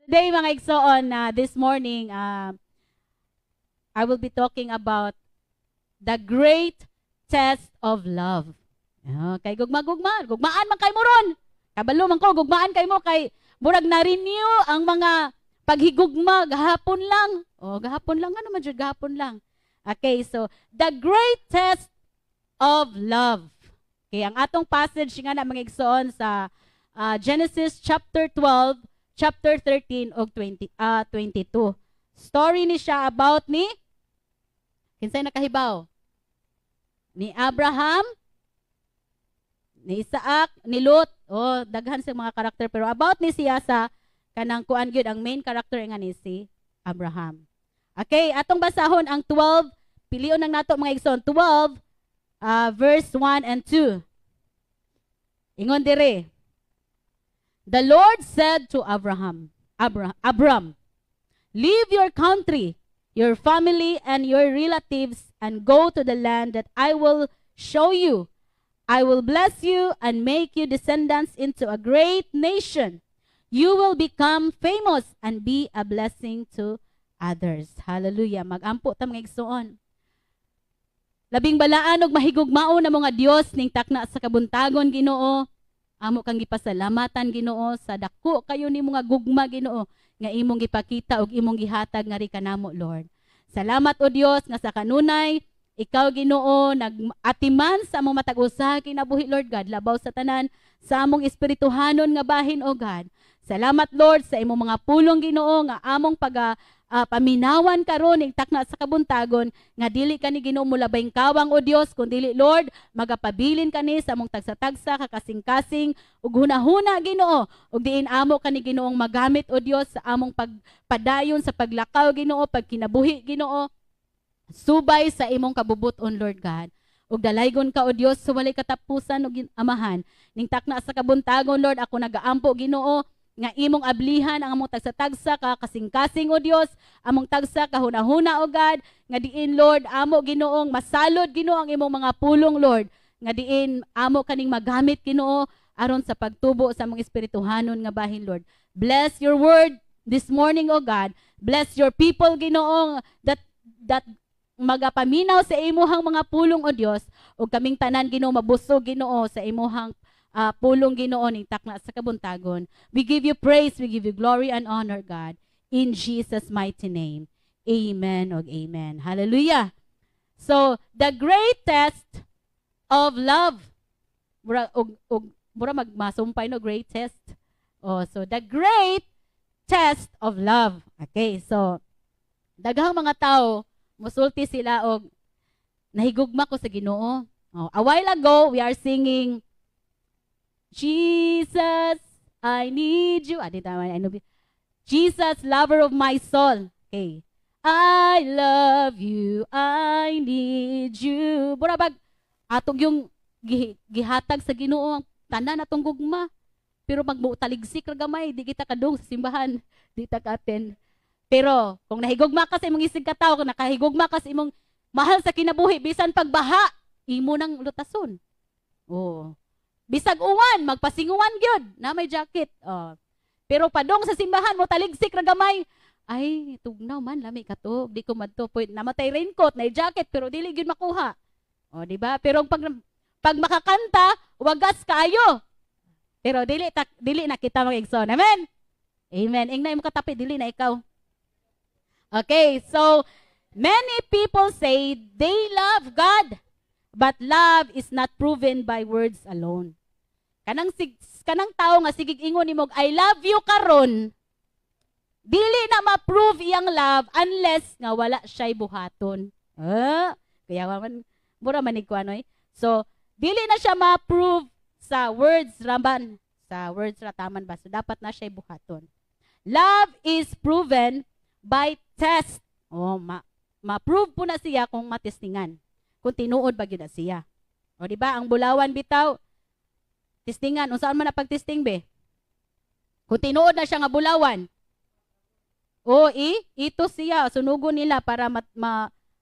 Today, mga igsoon, this morning, I will be talking about the great test of love. Kay gugmaan man kay mo ron. Kabalo man ko, gugmaan kay mo kay murag na-renew ang mga paghigugma gahapon lang. Gahapon lang, ano man dyan, gahapon lang. Okay, so, the great test of love. Okay, ang atong passage nga na mga igsoon sa Genesis chapter 12, chapter 13 og 22. Story ni siya about ni kinsay nakahibaw? Ni Abraham, ni Isaac, ni Lot. Daghan sa mga karakter pero about ni siya sa kanang kuan gyud ang main character nga ni si Abraham. Okay, atong basahon ang 12, pilion nang nato mga igsoon, 12 verse 1 and 2. Ingon dire. The Lord said to Abram, leave your country, your family, and your relatives, and go to the land that I will show you. I will bless you and make you descendants into a great nation. You will become famous and be a blessing to others. Hallelujah. Magampo ta mga igsoon. Labing balaan og mahigugmao na mga Dios ning takna sa kabuntagon Ginoo. Amo kang gipasalamatan Ginoo sa dako kayo ni mga gugma Ginoo nga imong gipakita ug imong gihatag nga ri kanamo Lord. Salamat o Dios nga sa kanunay ikaw Ginoo nag-atiman sa among matag usa kinabuhi Lord God labaw sa tanan sa among espirituhanon nga bahin o God. Salamat Lord sa imong mga pulong Ginoo nga among paminawan karon ing takna sa kabuntagon nga dili kani Ginoo mulabayng kawang o Dios kun dili Lord magapabilin kani sa among tagsa-tagsa kakasing-kasing ug hunahuna Ginoo ug diin amo kani Ginoong magamit o Dios sa among pagpadayon sa paglakaw Ginoo pagkinabuhi Ginoo subay sa imong kabubuton Lord God ug dalaygon ka o Dios sa walay katapusan ug amahan ning takna sa kabuntagon Lord ako nagaampo Ginoo nga imong ablihan ang among tagsa-tagsa kasing-kasing o Dios, among tagsa kahuna-huna o God, nga diin Lord, amo Ginoong masalod Ginoo ang imong mga pulong Lord, nga diin amo kaning magamit Ginoo aron sa pagtubo sa among espirituhanon nga bahin Lord. Bless your word this morning o God. Bless your people Ginoong that magapaminaw sa imuhang mga pulong o Dios ug kaming tanan Ginoo mabusog Ginoo sa imuhang pulong Ginoo ning takna sa kabuntagon. We give you praise, we give you glory and honor, God. In Jesus' mighty name. Amen og amen. Hallelujah. So, the great test of love. Mura magmasumpay no, great test. So the great test of love. Okay, so, daghang mga tao, musulti sila og nahigugma ko sa Ginoo. A while ago, we are singing Jesus, I need you. I know. Jesus, lover of my soul. Okay. I love you. I need you. Burabag, atong yung gihatag sa Ginoo ang tanan atong gugma. Pero magmutaligsik ra gamay, di kita kadung sa simbahan, di ta ka-attend. Pero kung nahigugma ka sa imong isig ka tawo, kung nakahigugma ka sa imong mahal sa kinabuhi, bisan pagbaha, imo nang lutason. Bisag uwan, magpasinguan gyud na may jacket. Pero padong sa simbahan mo taligsik ra gamay. Ay, tugnaw man lami kato, di ko madto point namatay raincoat na jacket pero dili gyud makuha. Di ba? Pero pag makakanta, wagas kaayo. Pero dili na kita mag-igsoon. Amen. Amen. Ingnay mo katapi dili na ikaw. Okay, so many people say they love God, but love is not proven by words alone. Kanang tao nga sigig ingon nimo I love you karon dili na ma-prove iyang love unless nga wala siya'y buhaton. Kaya man mura man iguanoy. So dili na siya ma-prove sa words raman, sa words rataman ba, so dapat na siya'y buhaton. Love is proven by test. Ma-prove po na siya kung matestingan, kung tinuod ba gyud na siya. Di ba ang bulawan bitaw testingan, unsaan man na pagtesting be? Kung tinuod na siya nga bulawan. Ito siya, sunugon nila para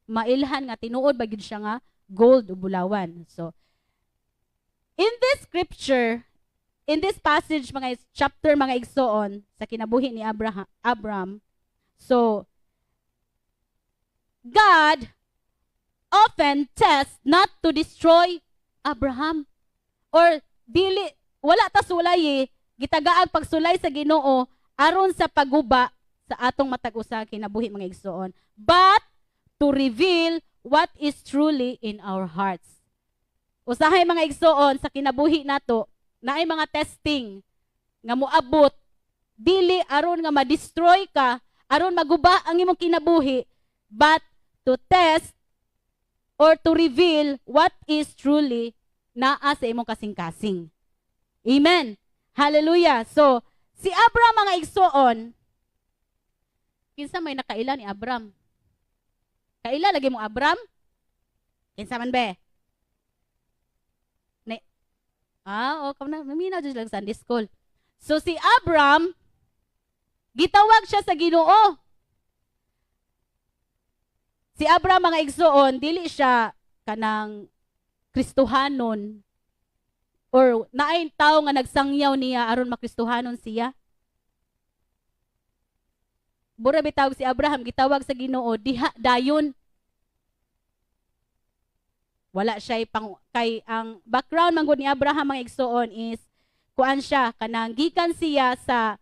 mailhan nga tinuod ba gyud siya nga gold o bulawan. So, in this scripture, in this passage, mga chapter, mga igsoon, sa kinabuhi ni Abram, so, God often tests not to destroy Abraham. Or, wala ta sulay gitagaag pagsulay sa Ginoo aron sa paguba sa atong matag usa kinabuhi mga igsoon. But, to reveal what is truly in our hearts. Usahay mga igsoon sa kinabuhi nato, naay mga testing nga moabot dili aron nga ma-destroy ka, aron maguba ang imong kinabuhi, but to test or to reveal what is truly naa sa imong kasing-kasing. Amen. Hallelujah. So, si Abram mga igsoon, kinsa may nakaila ni Abram? Kaila lagi mo Abram? Kinsa man be? Maminaw dyan lang Sunday school. So si Abram, gitawag siya sa Ginoo. Si Abram mga igsoon, dili siya kanang Kristohanon or naay tao nga nagsangyaw niya aron makristohanon siya. Bura bitawag si Abraham, gitawag sa Ginoo, diha dayon. Wala siya kay ang background manggod ni Abraham mga igsoon is kuan siya kanang gikan siya sa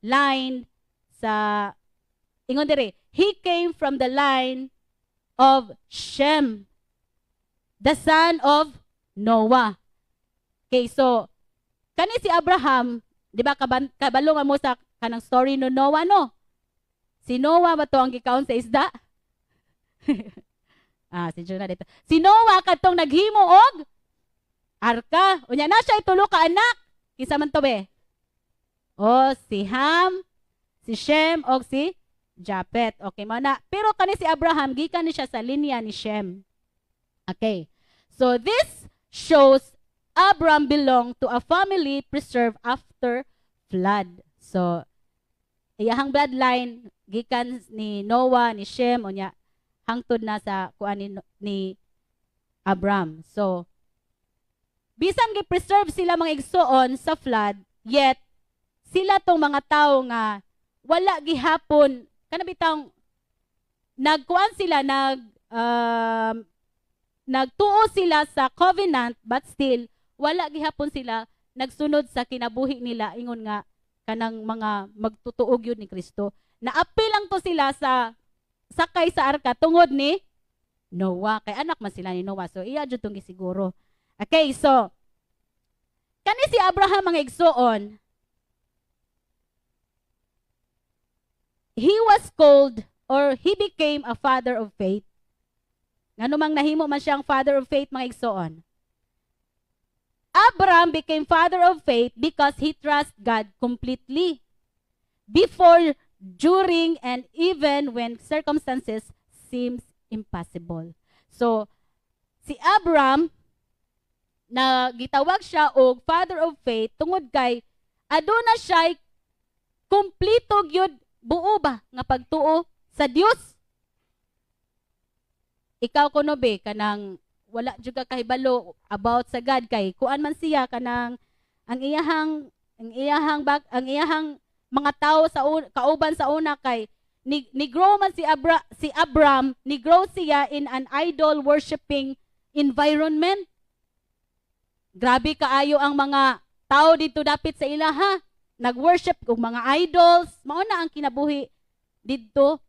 line sa ingon dire, he came from the line of Shem, the son of Noah. Okay, so kani si Abraham, di ba kabalo nga mo sa kanang story no Noah no? Si Noah ba to ang gikaon sa isda? Si Jonah dito. Si Noah katong naghimo og arka. Unya na siya itulo ka anak. Kinsa man to be? Si Ham, si Shem og si Japhet. Okay mo na. Pero kani si Abraham gikan ni siya sa linya ni Shem. Okay. So this shows Abram belonged to a family preserved after flood. So iyahang bloodline gikan ni Noah, ni Shem, unya hangtod na sa kuan ni Abram. So, bisan gi-preserve sila mga igsoon sa flood, yet sila tong mga tao nga wala gihapon kanabitang nagkuan sila nagtuo sila sa covenant but still wala gihapon sila nagsunod sa kinabuhi nila ingon nga kanang mga magtutuog yun ni Kristo. Naapil lang to sila sa sakay sa arka tungod ni Noah. Kay anak man sila ni Noah. So, iya dyan itong gisiguro. Okay, so, kani si Abraham mga igsoon, he was called or he became a father of faith. Ngano mang nahimo man siyang father of faith mga igsoon. Abraham became father of faith because he trusted God completely. Before, during, and even when circumstances seems impossible. So, si Abram, na gitawag siya og father of faith, tungod kay, aduna siya kumplito gyud buo ba nga pagtuo sa Dios. Ikaw kuno be kanang wala juga kahibalo about sa God kay kuan man siya kanang ang iyahang mga tao sa kauban sa una kay ni grow man si Abram ni grow siya in an idol worshiping environment. Grabe kaayo ang mga tao dito dapit sa ilaha, nag-worship og mga idols. Mao na ang kinabuhi didto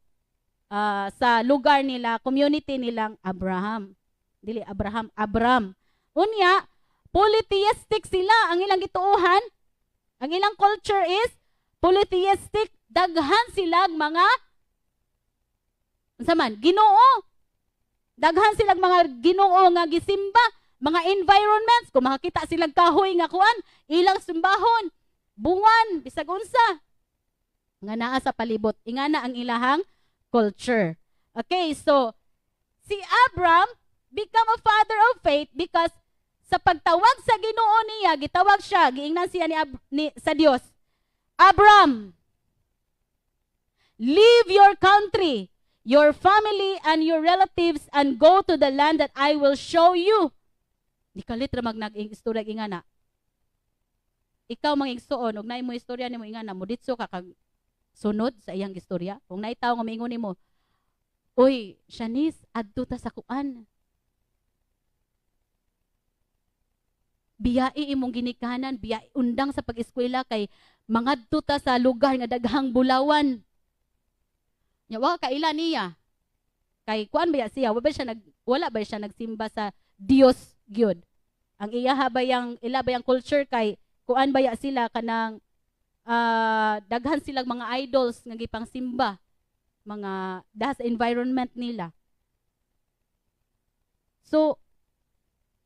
sa lugar nila, community nilang Abram. Unya, polytheistic sila ang ilang gituohan. Ang ilang culture is polytheistic, daghan silang mga Ginoo. Daghan silang mga Ginoo nga gisimba, mga environments, kung makakita silang kahoy nga kuan, ilang simbahon, bungan, bisag unsa nga naa sa palibot. Ingana ang ilahang culture. Okay, so si Abram become a father of faith because sa pagtawag sa Ginoo niya, gitawag siya, giingnan siya sa Dios. Abram, leave your country, your family, and your relatives and go to the land that I will show you. Di ka litra mag nag-istorya ingana. ikaw mangigsuon ug naay mo istorya nimo ingan na mo ditso ka kag sunod sa iyang istorya. Kung naay tawo nga miingon nimo, "Oy, Shanice, adto ta sa kuan. Biyai imong ginikanan, biyai undang sa pag-eskwela kay mangadto ta sa lugar nga daghang bulawan." Nya wa kaila niya. Kay kuan ba siya, wala ba siya nagsimba sa Dios gyud. Ang iyaha ba ila ba yang culture kay kuan ba sila kanang daghan silang mga idols nga gipang simba, mga das environment nila. So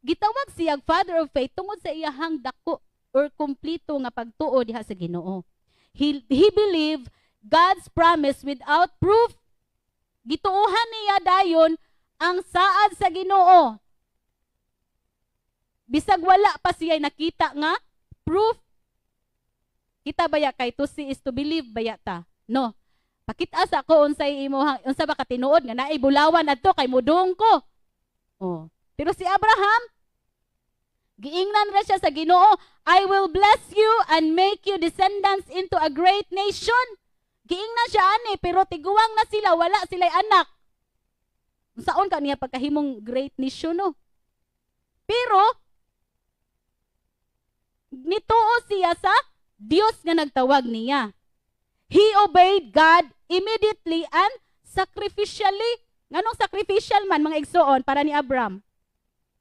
gitawag siya father of faith tungod sa iyahang dako or kumpleto nga pagtuo diha sa Ginoo. He believed God's promise without proof. Gituohan niya dayon ang saad sa Ginoo. Bisag wala pa siya nakita nga proof. Kita baya kay to see is to believe baya ta? No. Pakita sa ko unsay imong unsa ba ka tinuod nga naay bulawan adto kay mudong ko. Oh. Pero si Abraham giingnan ra siya sa Ginoo, "I will bless you and make you descendants into a great nation." Giingnan siya ani pero tiguwang na sila, wala sila'y anak. Unsaon ka niya pagkahimong great nation no? Pero nituo siya sa Dios nga nagtawag niya. He obeyed God immediately and sacrificially. Nganong sacrificial man mga igsoon para ni Abraham?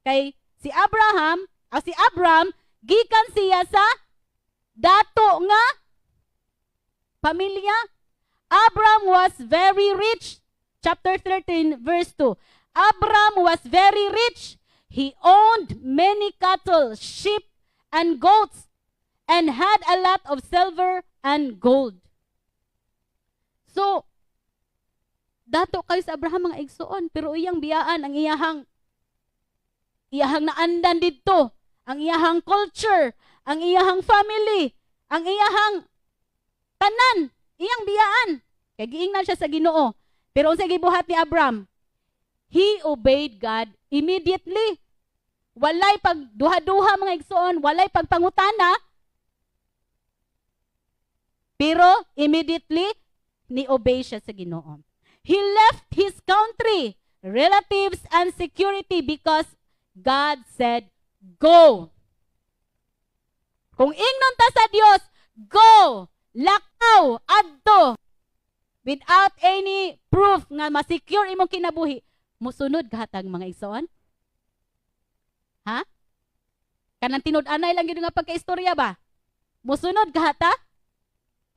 Kay si Abraham gikan siya sa dato nga pamilya. Abraham was very rich. Chapter 13 verse 2. Abraham was very rich. He owned many cattle, sheep, and goats, and had a lot of silver and gold. So, dato kayo sa Abraham mga igsoon, pero iyang biyaan ang iyahang naandan didto, ang iyahang culture, ang iyahang family, ang iyahang tanan, iyang biyaan. Kay giingnan siya sa Ginoo. Pero unsay gibuhat ni Abraham? He obeyed God immediately. Walay pagduha-duha mga igsoon, walay pagpangutana. Pero immediately ni-obey siya sa Ginoo. He left his country, relatives, and security because God said, "Go." Kung ingnon ta sa Dios, go, lakaw, adto. Without any proof nga ma-secure imong kinabuhi, musunod gahatag mga igsoon? Ha? Kanang tinud-anay lang gid nga pagkaistorya ba? Musunod gahata?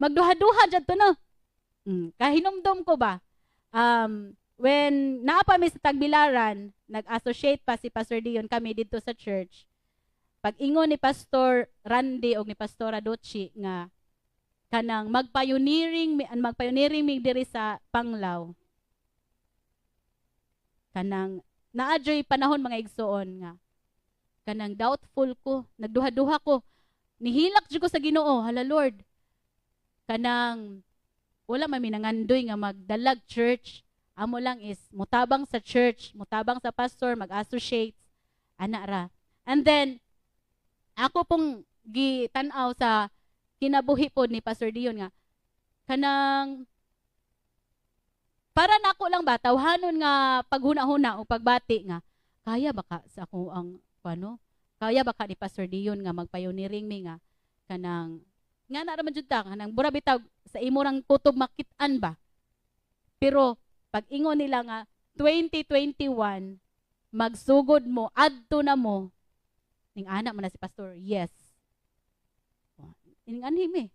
Magduha-duha dyan to no? Kahinumdum ko ba? When naapa mi sa Tagbilaran, nag-associate pa si Pastor Dion kami dito sa church. Pag ingon ni Pastor Randy o ni Pastora Dochi nga kanang magpioneering mi diri sa Panglao. Kanang naadyoy panahon mga igsoon nga kanang doubtful ko, nagduha-duha ko. Nihilak jud ko sa Ginoo, hala Lord. Kanang wala man minangandoy nga magdalag church. Amo lang is mutabang sa church, mutabang sa pastor, mag-associate ana ra. And then ako pong gitanaw sa kinabuhi po ni Pastor Dion nga kanang para nako lang ba tawhanon nga paghuna-huna o pagbati nga kaya baka sa ako ang kaya baka ni Pastor Dion nga magpioneering mi nga kanang nga na raman jud ta kanang mura bitaw sa imo rang kutob makit-an ba. Pero pag ingon nila nga 2021 magsugod mo adto na mo ning anak man na si Pastor, yes. Ining anhim eh.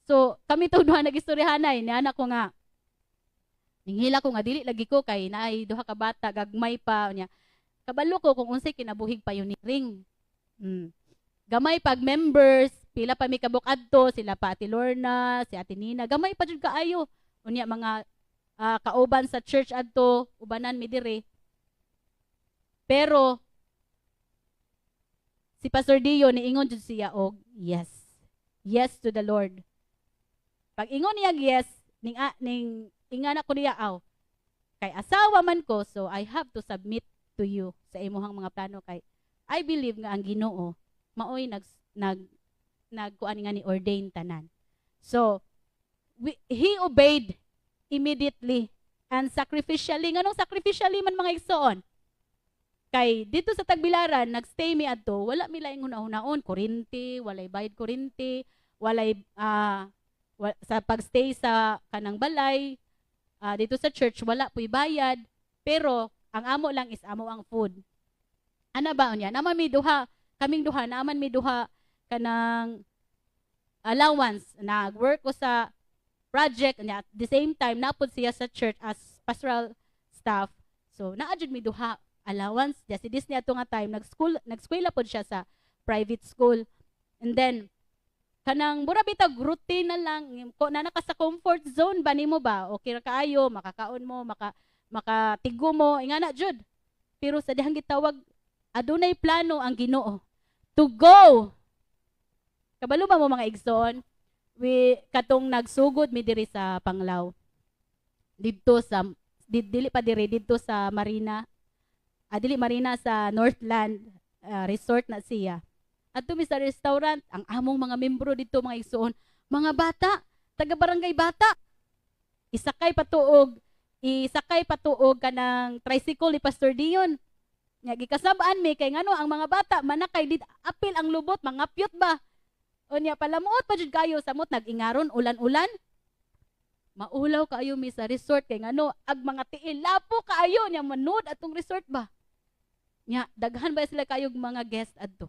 So, kami to duha nag-istoryahanay ni anak ko nga. Ninghila ko nga dili lagi ko kay naay duha ka bata gagmay pa niya. Kabalo ko kung unsay kinabuhig pioneering. Gamay pag members, pila pa mi kabuk adto, sila pa Ate Lorna, si Ate Nina, gamay pa jud kaayo. Unya mga kauban sa church adto, ubanan mi dire. Pero si Pastor Dio niingon jud siya og yes. Yes to the Lord. Pag ingon niya yes, ning ingana ko niya kay asawa man ko, so I have to submit to you sa imuhang mga plano kay I believe nga ang Ginoo maoy nagkuan nga ni ordain tanan. So he obeyed immediately and sacrificially. Nganong sacrificially man mga igsoon? Kay dito sa Tagbilaran, nagstay mi adto, wala mi laing hunahon, kuryente, walay bayad kuryente, walay sa pagstay sa kanang balay, dito sa church wala puy bayad, pero ang amo lang is amo ang food. Ana ba unya? Naman mi duha, kaming duha naman mi duha kanang allowance. Nag-work ko sa project nya at the same time napod siya sa church as pastoral staff. So naa jud mi duha allowance. Just this niya nga time nag-eskwela pod siya sa private school. And then kanang mura bitag routine na lang ko na naka sa comfort zone ba nimo ba? Okay ra kaayo, makakaon mo, makatigo mo, ingana jud. Pero sa dihang gitawag adunay plano ang Ginoo to go. Kabalo ba mo mga igsoon? Katong nagsugod mi diri sa Panglao. Didto sa dili pa diri didto sa Marina. Dili Marina sa Northland resort na siya. At mi sa restaurant, ang among mga membro dito mga igsoon, mga bata, taga barangay bata. Isakay patuog kanang tricycle ni Pastor Dion. Nya gikasabaan mi kay ngano ang mga bata manakay dit apil ang lubot, mangapyot ba. Unya palamuot pa jud kayo samot nag-ingaron ulan-ulan. Maulaw kaayo mi sa resort kay ngano ag mga tiil lapo kaayo nya manood atong resort ba. Nya daghan ba sila kayog mga guest adto.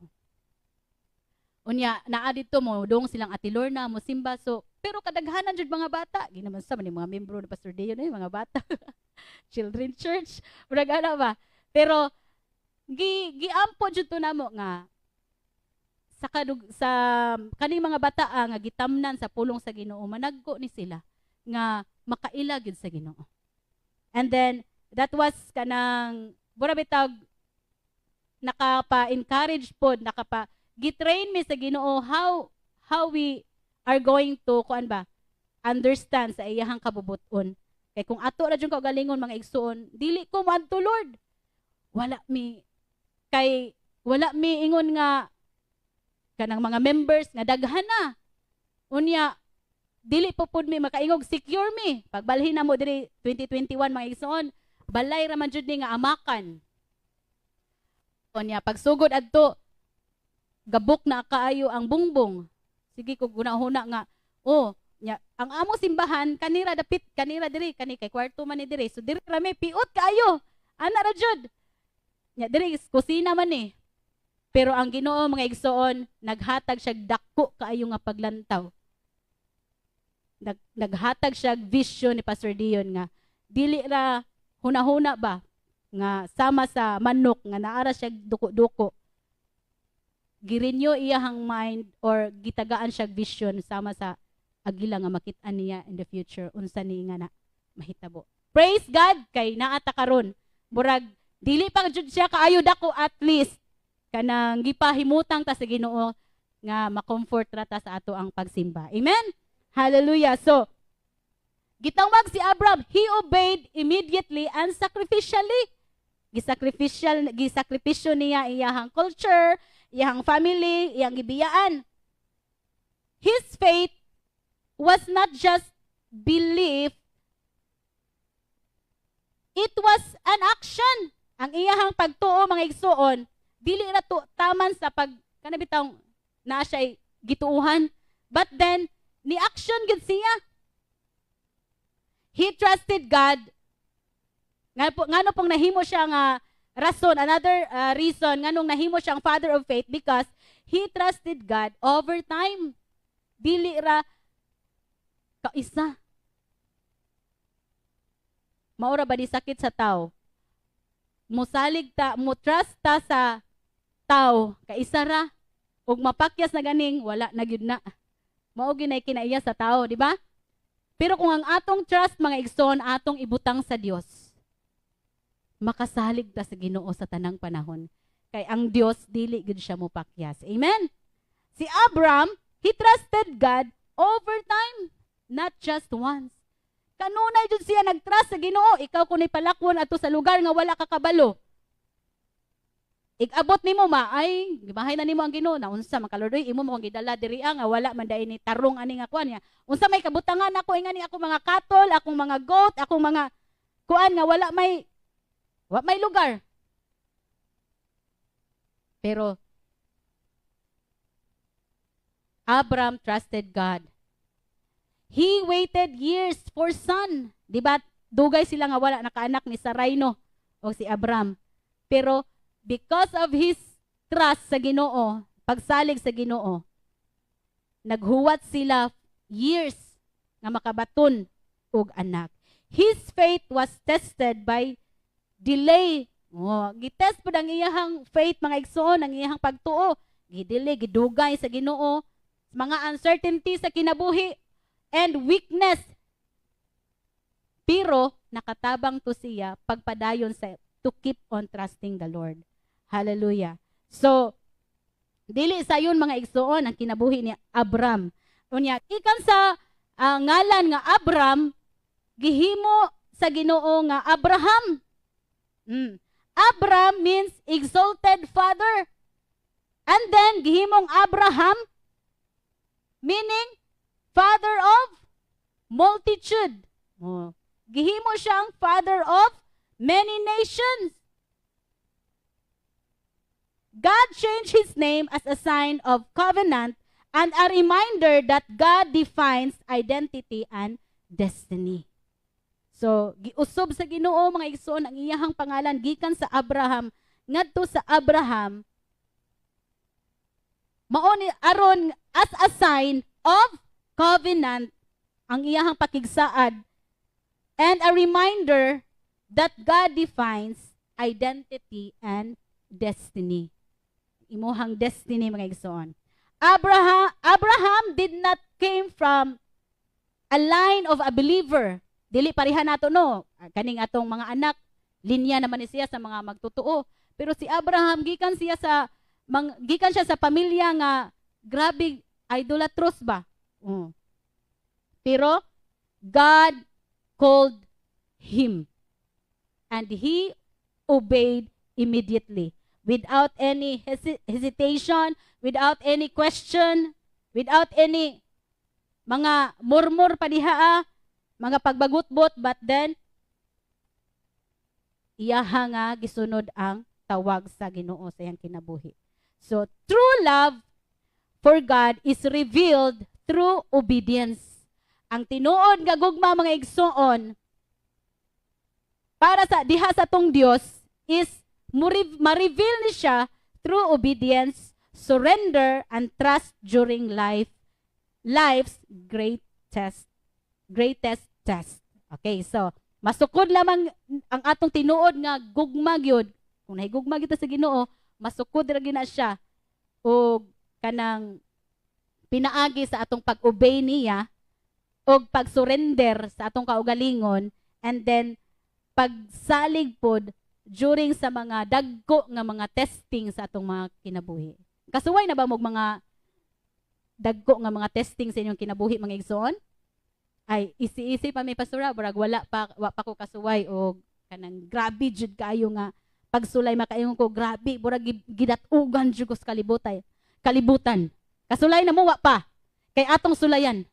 Unya naa dito mo dong silang Ate Lorna mo simba so pero kadaghanan jud mga bata ginaman sa man mga membro ni Pastor Dion mga bata. Children church murag ana ba. Pero giampo jud to namo nga sa kaning mga bata nga gitamnan sa pulong sa Ginoo managko ni sila nga makaila gyud sa Ginoo. And then that was kanang bura bitag nakapa-encourage pod, gitrain mi sa Ginoo how we are going to kuan ba understand sa iyahang kabubuton. Kay kung ato ra jud ka galingon mga igsoon, dili ko moadto Lord. Wala mi ingon nga kanang mga members nga daghan na. Unya dili po pud mi makaingog secure mi. Pagbalhin na mo diri 2021 mga igsoon, balay ra man jud ni nga amakan. Unya pagsugod adto gabok na kaayo ang bungbong. Sige ko gunahuna nga nya ang amo simbahan kanira diri kani kay kwarto man ni diri. So diri rami piot kaayo. Ana ra jud. Nya diri kusina man ni. Pero ang Ginoo mga igsoon naghatag siya dako kaayo nga paglantaw. Naghatag siya vision ni Pastor Dion nga dili ra hunahuna ba nga sama sa manok nga naara siya duko-duko. Girinyo iyahang mind or gitagaan siya vision sama sa agila nga makit-an niya in the future unsa ni nga na mahitabo. Praise God kay naata karon. Murag dili pa jud siya kaayo dako at least kanang gipahimutang ta sa Ginoo nga ma-comfort ra ta sa ato ang pagsimba. Amen. Hallelujah. So gitawag si Abraham, he obeyed immediately and sacrificially. Gisakripisyo niya iyahang culture, iyahang family, iyang gibiyaan. His faith was not just belief, it was an action. Ang iyahang pagtuo mga igsoon, dili ra to taman sa kanabitaw naa siya gituuhan, but then ni action gid siya. He trusted God. Ngano pong nahimo siya nga rason, another reason nganong nahimo siyang father of faith because he trusted God over time. Dili ra kaisa. Maura ba di sakit sa tao? Musalig ta, mo trust ta sa tao, kaisa ra ug mapakyas na ganing wala na gyud na. Mao ginay kinaiya sa tao, di ba? Pero kung ang atong trust mga igsoon atong ibutang sa Dios, makasalig ta sa Ginoo sa tanang panahon. Kay ang Dios dili gid siya mopakyas. Amen. Si Abraham, he trusted God over time, not just once. Kanunay jud siya nagtrust sa Ginoo. Ikaw kunay palakwon ato sa lugar nga wala ka kabalo. Igabot nimo ay gibahay na nimo ang Ginoo na unsa man kaludoy imo mo gidala diri nga wala man dai ni tarong ani nga kuan niya. Unsa may kabutangan ako ingani ako mga katol, akong mga goat, akong mga kuan nga wala may lugar. Pero Abram trusted God. He waited years for son. Di ba? Dugay sila nga wala nakaanak ni Sarai no o si Abram. Pero because of his trust sa Ginoo, pagsalig sa Ginoo, naghuwat sila years nga makabaton og anak. His faith was tested by delay. Gitest pud ang iyahang faith mga igsoon, ang iyahang pagtuo. Gidelay, gidugay sa Ginoo, mga uncertainty sa kinabuhi and weakness. Pero nakatabang to siya pagpadayon sa to keep on trusting the Lord. Hallelujah. So, dili sa yun mga igsoon ang kinabuhi ni Abram. Unya, ikan sa ngalan nga Abram, gihimo sa Ginoo nga Abraham. Abram means exalted father. And then, gihimong Abraham, meaning father of multitude. Gihimo siyang father of many nations. God changed his name as a sign of covenant and a reminder that God defines identity and destiny. So, giusob sa Ginoo mga igsoon ang iyahang pangalan gikan sa Abraham ngadto sa Abraham mao ni aron as a sign of covenant ang iyahang pakigsaad and a reminder that God defines identity and destiny. Imuhang destiny mga igsoon. Abraham did not came from a line of a believer. Dili pareha nato no. Kaning atong mga anak, linya naman ni siya sa mga magtutuo. Pero si Abraham gikan siya sa pamilya nga grabe idolatrous ba. Pero God called him and he obeyed immediately. Without any hesitation, without any question, without any mga murmur pa diha, mga pagbagutbot, but then iyaha nga gisunod ang tawag sa Ginoo sa iyang kinabuhi. So, true love for God is revealed through obedience. Ang tinuod nga gugma mga igsoon para sa diha sa tong Dios is ma-reveal ni siya through obedience, surrender, and trust during life's greatest test. Okay, so masukod lamang ang atong tinuod nga gugma gyud. Kung nahigugma gyud sa Ginoo, masukod ra gyud na siya og kanang pinaagi sa atong pag-obey niya og pag-surrender sa atong kaugalingon, and then pagsalig pod during sa mga dagko nga mga testing sa atong mga kinabuhi. Kasuway na ba mo mga dagko nga mga testing sa inyong kinabuhi mga igsoon? Ay isi-isi pa may pastora barag wala pa ko kasuway o kanang grabe jud kayo nga pagsulay makaingon ko grabe burag gidatugan jud ko sa kalibutan. Kasulay na mo wa pa kay atong sulayan.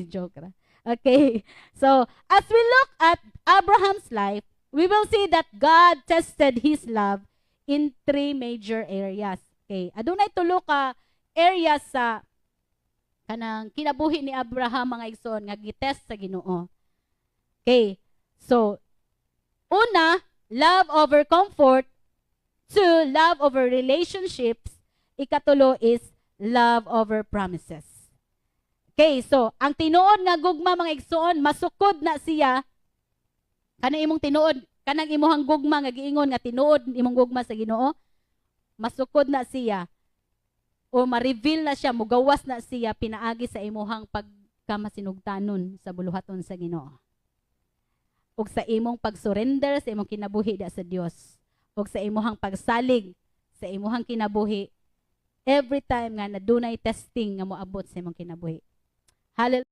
Joke ra. Okay. So, as we look at Abraham's life, we will see that God tested his love in 3 major areas. Okay. Adunay tulo ka areas sa kanang kinabuhi ni Abraham mga igsoon nga gitest sa Ginoo. Okay. So, una, love over comfort. 2, love over relationships. Ikatulo is love over promises. Okay, so ang tinuod nga gugma mga igsoon, masukod na siya kanang imong tinuod, kanang imong gugma nga giingon nga tinuod imong gugma sa Ginoo, masukod na siya o ma-reveal na siya, mugawas na siya pinaagi sa imong pagkamasinugtanon sa buluhaton sa Ginoo. Ug sa imong pag-surrender sa imong kinabuhi sa Dios, ug sa imong pagsalig sa imong kinabuhi every time nga nadunay testing nga moabot sa imong kinabuhi. Hallelujah.